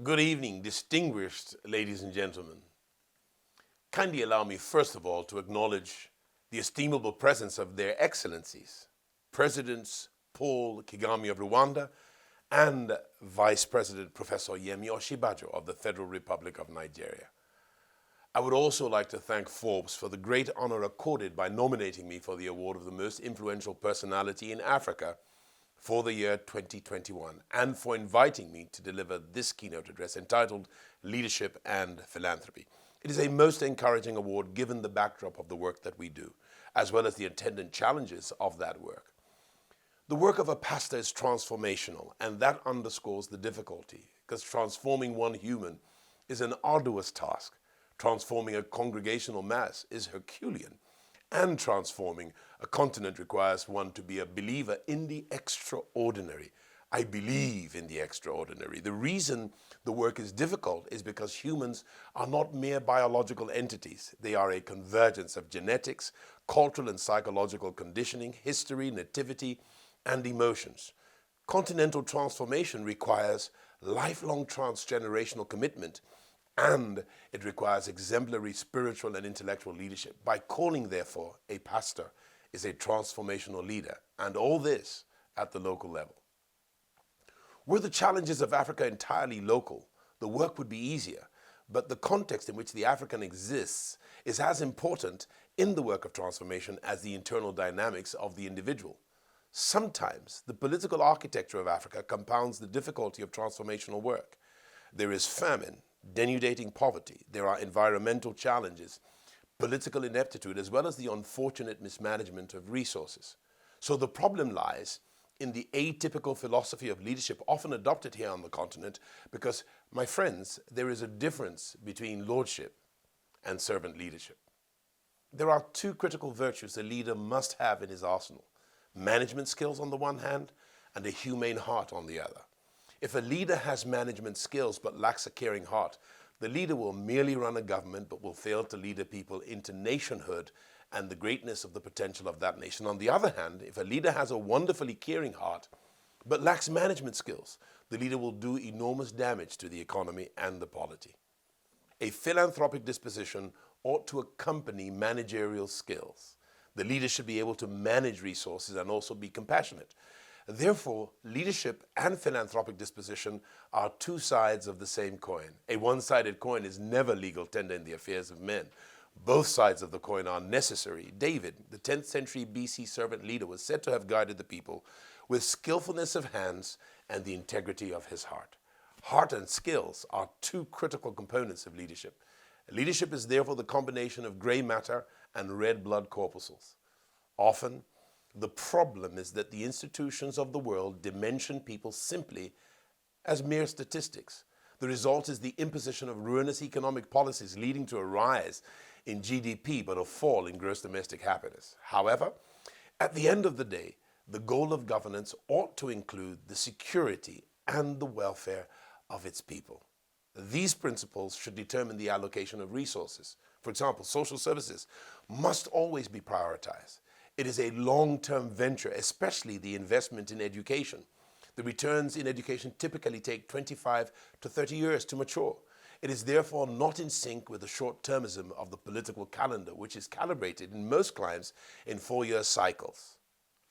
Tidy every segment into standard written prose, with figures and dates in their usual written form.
Good evening, distinguished ladies and gentlemen. Kindly allow me, first of all, to acknowledge the estimable presence of their excellencies, Presidents Paul Kagame of Rwanda and Vice President Professor Yemi Osinbajo of the Federal Republic of Nigeria. I would also like to thank Forbes for the great honor accorded by nominating me for the award of the most influential personality in Africa for the year 2021 and for inviting me to deliver this keynote address entitled Leadership and Philanthropy. It is a most encouraging award given the backdrop of the work that we do, as well as the attendant challenges of that work. The work of a pastor is transformational, and that underscores the difficulty, because transforming one human is an arduous task. Transforming a congregational mass is Herculean, and transforming a continent requires one to be a believer in the extraordinary. I believe in the extraordinary. The reason the work is difficult is because humans are not mere biological entities. They are a convergence of genetics, cultural and psychological conditioning, history, nativity, and emotions. Continental transformation requires lifelong transgenerational commitment, and it requires exemplary spiritual and intellectual leadership. By calling, therefore, a pastor is a transformational leader, and all this at the local level. Were the challenges of Africa entirely local, the work would be easier, but the context in which the African exists is as important in the work of transformation as the internal dynamics of the individual. Sometimes the political architecture of Africa compounds the difficulty of transformational work. There is famine, denuding poverty, there are environmental challenges, political ineptitude, as well as the unfortunate mismanagement of resources. So the problem lies in the atypical philosophy of leadership often adopted here on the continent because, my friends, there is a difference between lordship and servant leadership. There are two critical virtues a leader must have in his arsenal: management skills on the one hand and a humane heart on the other. If a leader has management skills but lacks a caring heart, the leader will merely run a government but will fail to lead a people into nationhood and the greatness of the potential of that nation. On the other hand, if a leader has a wonderfully caring heart but lacks management skills, the leader will do enormous damage to the economy and the polity. A philanthropic disposition ought to accompany managerial skills. The leader should be able to manage resources and also be compassionate. Therefore, leadership and philanthropic disposition are two sides of the same coin. A one-sided coin is never legal tender in the affairs of men. Both sides of the coin are necessary. David, the 10th century BC servant leader, was said to have guided the people with skillfulness of hands and the integrity of his heart. Heart and skills are two critical components of leadership. Leadership is therefore the combination of gray matter and red blood corpuscles. Often, the problem is that the institutions of the world dimension people simply as mere statistics. The result is the imposition of ruinous economic policies leading to a rise in GDP but a fall in gross domestic happiness. However, at the end of the day, the goal of governance ought to include the security and the welfare of its people. These principles should determine the allocation of resources. For example, social services must always be prioritized. It is a long-term venture, especially the investment in education. The returns in education typically take 25 to 30 years to mature. It is therefore not in sync with the short-termism of the political calendar, which is calibrated in most climes in 4-year cycles.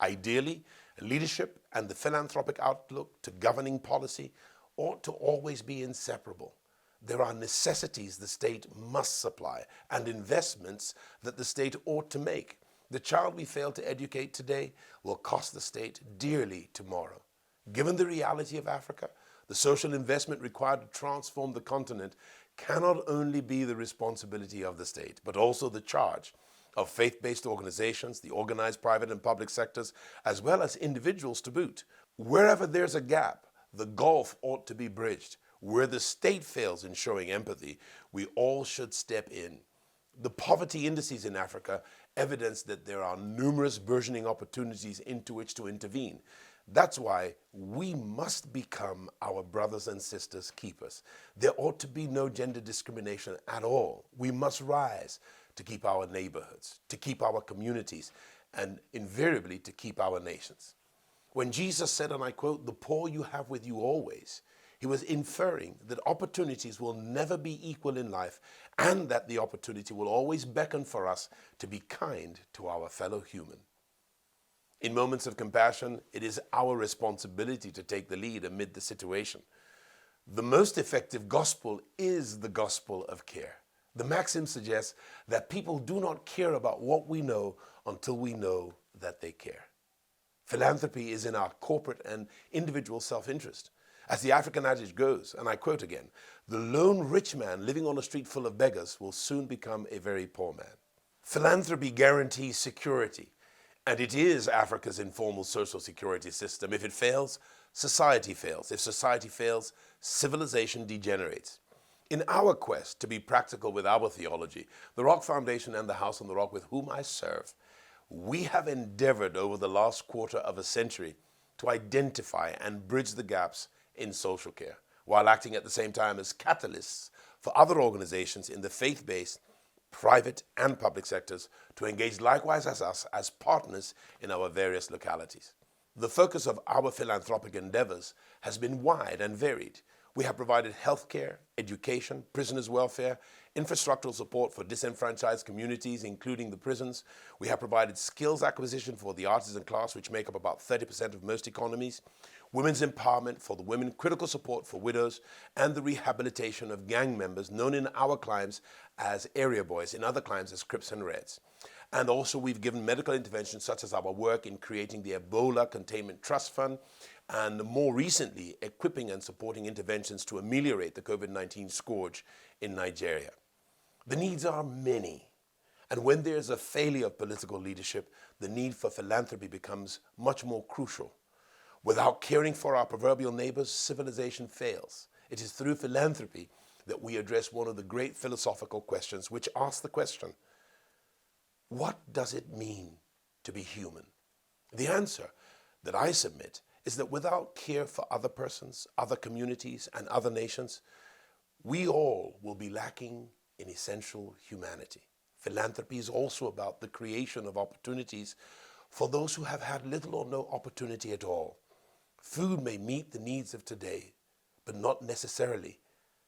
Ideally, leadership and the philanthropic outlook to governing policy ought to always be inseparable. There are necessities the state must supply and investments that the state ought to make. The child we fail to educate today will cost the state dearly tomorrow. Given the reality of Africa, the social investment required to transform the continent cannot only be the responsibility of the state, but also the charge of faith-based organizations, the organized private and public sectors, as well as individuals to boot. Wherever there's a gap, the gulf ought to be bridged. Where the state fails in showing empathy, we all should step in. The poverty indices in Africa evidence that there are numerous burgeoning opportunities into which to intervene. That's why we must become our brothers and sisters' keepers. There ought to be no gender discrimination at all. We must rise to keep our neighborhoods, to keep our communities, and invariably to keep our nations. When Jesus said, and I quote, "The poor you have with you always," He was inferring that opportunities will never be equal in life and that the opportunity will always beckon for us to be kind to our fellow human. In moments of compassion, it is our responsibility to take the lead amid the situation. The most effective gospel is the gospel of care. The maxim suggests that people do not care about what we know until we know that they care. Philanthropy is in our corporate and individual self-interest. As the African adage goes, and I quote again, "The lone rich man living on a street full of beggars will soon become a very poor man." Philanthropy guarantees security, and it is Africa's informal social security system. If it fails, society fails. If society fails, civilization degenerates. In our quest to be practical with our theology, the Rock Foundation and the House on the Rock with whom I serve, we have endeavored over the last quarter of a century to identify and bridge the gaps in social care, while acting at the same time as catalysts for other organizations in the faith-based, private and public sectors to engage likewise as us as partners in our various localities. The focus of our philanthropic endeavors has been wide and varied. We have provided healthcare, education, prisoners' welfare, infrastructural support for disenfranchised communities, including the prisons. We have provided skills acquisition for the artisan class, which make up about 30% of most economies, women's empowerment for the women, critical support for widows, and the rehabilitation of gang members known in our climes as area boys, in other climes as Crips and Reds. And also we've given medical interventions such as our work in creating the Ebola Containment Trust Fund, and more recently, equipping and supporting interventions to ameliorate the COVID-19 scourge in Nigeria. The needs are many, and when there's a failure of political leadership, the need for philanthropy becomes much more crucial. Without caring for our proverbial neighbors, civilization fails. It is through philanthropy that we address one of the great philosophical questions, which asks the question, what does it mean to be human? The answer that I submit is that without care for other persons, other communities, and other nations, we all will be lacking in essential humanity. Philanthropy is also about the creation of opportunities for those who have had little or no opportunity at all. Food may meet the needs of today, but not necessarily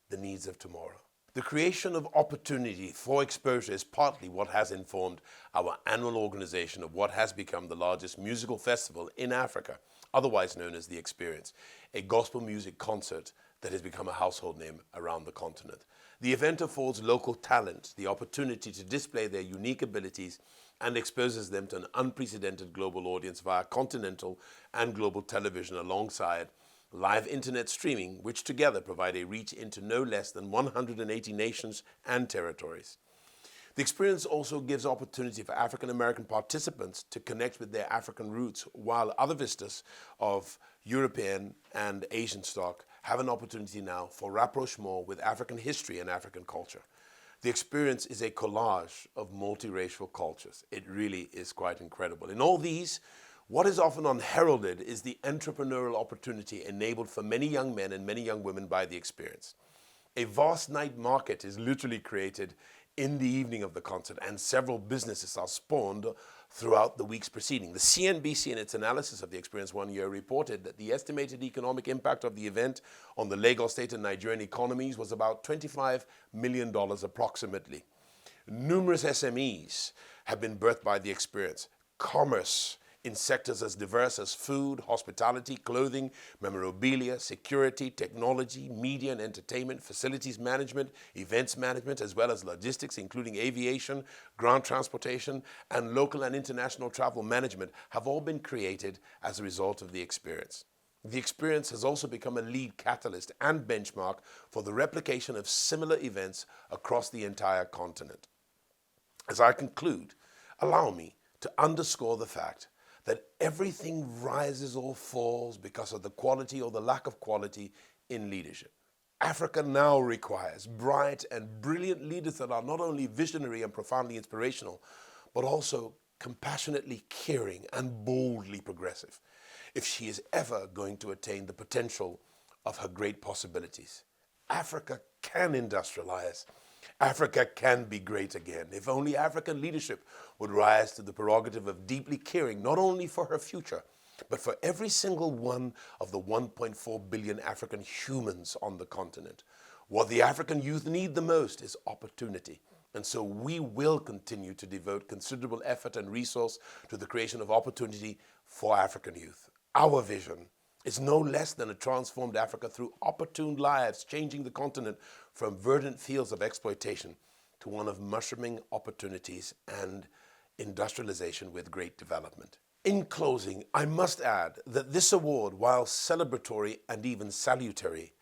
the needs of tomorrow. The creation of opportunity for exposure is partly what has informed our annual organization of what has become the largest musical festival in Africa, otherwise known as The Experience, a gospel music concert that has become a household name around the continent. The event affords local talent the opportunity to display their unique abilities and exposes them to an unprecedented global audience via continental and global television alongside live internet streaming, which together provide a reach into no less than 180 nations and territories. The experience also gives opportunity for African American participants to connect with their African roots, while other visitors of European and Asian stock have an opportunity now for rapprochement with African history and African culture. The experience is a collage of multiracial cultures. It really is quite incredible. In all these, what is often unheralded is the entrepreneurial opportunity enabled for many young men and many young women by the experience. A vast night market is literally created in the evening of the concert, and several businesses are spawned throughout the weeks preceding. The CNBC, in its analysis of the experience one year, reported that the estimated economic impact of the event on the Lagos state and Nigerian economies was about $25 million approximately. Numerous SMEs have been birthed by the experience. Commerce in sectors as diverse as food, hospitality, clothing, memorabilia, security, technology, media and entertainment, facilities management, events management, as well as logistics, including aviation, ground transportation, and local and international travel management, have all been created as a result of the experience. The experience has also become a lead catalyst and benchmark for the replication of similar events across the entire continent. As I conclude, allow me to underscore the fact that everything rises or falls because of the quality or the lack of quality in leadership. Africa now requires bright and brilliant leaders that are not only visionary and profoundly inspirational, but also compassionately caring and boldly progressive, if she is ever going to attain the potential of her great possibilities. Africa can industrialize. Africa can be great again. If only African leadership would rise to the prerogative of deeply caring not only for her future, But for every single one of the 1.4 billion African humans on the continent, what the African youth need the most is opportunity. And so we will continue to devote considerable effort and resource to the creation of opportunity for African youth. Our vision is no less than a transformed Africa through opportune lives, changing the continent from verdant fields of exploitation to one of mushrooming opportunities and industrialization with great development. In closing, I must add that this award, while celebratory and even salutary,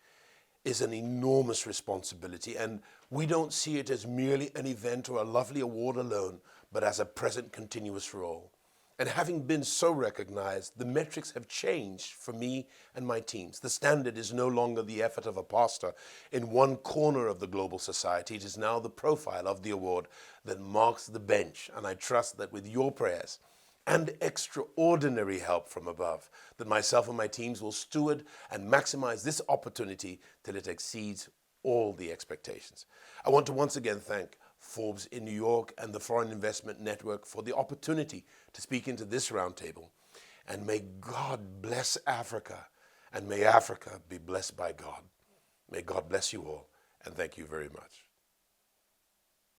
is an enormous responsibility, and we don't see it as merely an event or a lovely award alone, but as a present continuous role. And having been so recognized, the metrics have changed for me and my teams. The standard is no longer the effort of a pastor in one corner of the global society. It is now the profile of the award that marks the bench, and I trust that with your prayers and extraordinary help from above, that myself and my teams will steward and maximize this opportunity till it exceeds all the expectations. I want to once again thank Forbes in New York and the Foreign Investment Network for the opportunity to speak into this roundtable. And may God bless Africa, and may Africa be blessed by God. May God bless you all, and thank you very much.